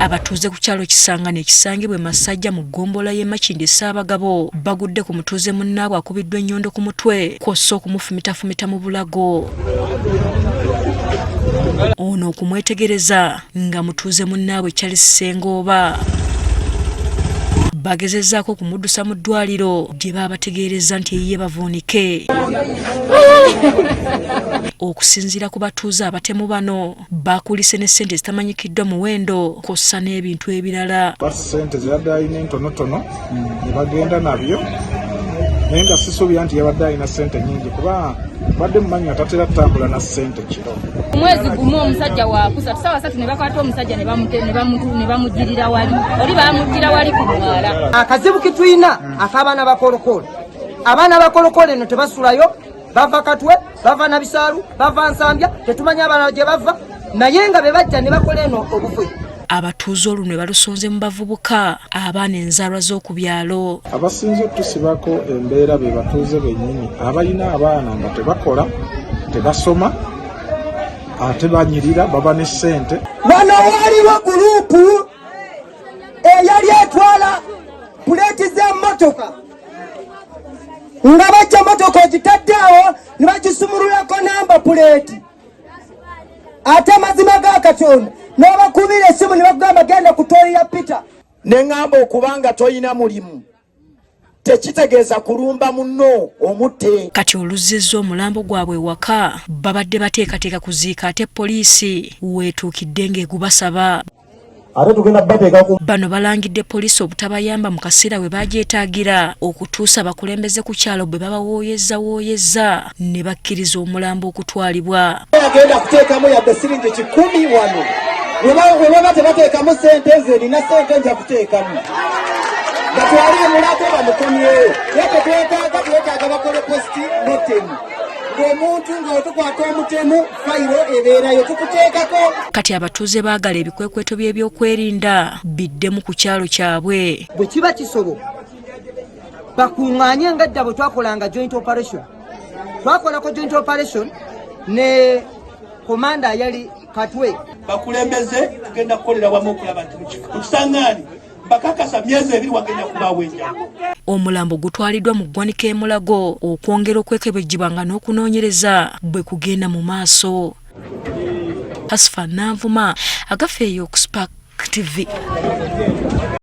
Abatuuze ku kyalo Kisangani ekisangibwa Masajja mu ggombolola y'e Makindye Ssaabagabo bagudde ku mutuuze munnaabwe akubiddwa ennyondo ku mutwe kw'ossa okumufumitafumita mu bulago. Ono okumwetegereza nga mutuuze munnaabwe Charles Ssengooba bagezezzaako kumuddusa mu ddwaliro gye baabategeereza nti eyiye bavuunike. Okusinziira ku batuuze abatemu bano baakulise ne ssente zitamanyikiddwa muwendo kw'ossa n'ebintu ebirala. Ssente zibadde alina entonotono ne bagenda nabyo naye nga sisuubira nti yabadde alina ssente nnyingi kuba badde mumanyi nga tatera kutambula na ssente kiro. Omwezi gumu omusajja waakusa tusaawa 3 ne bakwata omusajja ne bamugirira wali oli baamugira wali ku mwala. Akazibu kituyina ak'abaana bakolokole. Abaana bakolokole no tebasulayo bava Katwe bava Nabisaalu bava Nsambya tetumanya abaana gye bava naye nga be bajja ne bakola eno obufwe. Abatuuze olunwe balusonze mu bavubuka abaana enzaalwa z'oku byalo. Abasinze otusibako embeera be batuuze bennyini abalina abaana nga tebakola tebasoma ate banyirira baba ne ssente. Wano waliwo guruupu eyali etwala puleeti z'emmotoka nga bajja motoka ogitadde awo ne bagisumululako namba puleeti ate amazima ga Katonda n'obakubira essimu ne bakugamba genda ku tooli ya Peter. Ne ngamba okubanga toyina mulimu tekitegeeza kulumba munno omutte. Kati oluzzizza omulambo gwabwe waka babadde bateekateeka kuziika ate poliisi weetuukidde ng'egubasaba. Bano balangidde poliisi obutabayamba mu kaseera we bagyetaagira okutuusa abakulembeze ku kyalo bwe babawooyezza ne bakkiriza omulambo okutwalibwa. Agenda kuteekamu yadde siringi 10 wano we baba tebateekamu ssente ze erina ssente nja kuteekamu batwale omulago bamukomyeyo twetaaga bakole posti motemu ng'omuntu ng'otukwata omutemu fayiro ebeerayo tukuteekako. Kati abatuuze baagala ebikwekweto by'ebyokwerinda biddemu ku kyalo kyabwe. Bwe kiba kisoboka bakuŋŋaanye nga dda bwe twakolanga joint operation. Twakolako joint operation ne komanda yali Katwe. Bakulembeze tugenda kukolera wamu okulaba nti mu Kisangani bakakasa myezi 2 wagenda kubaawo enjawulo. Omulambo gutwaliddwa mu ggwanika e Mulago okwongera okwekebejjibwanga n'okunoonyereza bwe kugenda mu maaso. Asfa Nanvuma, Agafeeyo ku Spark TV.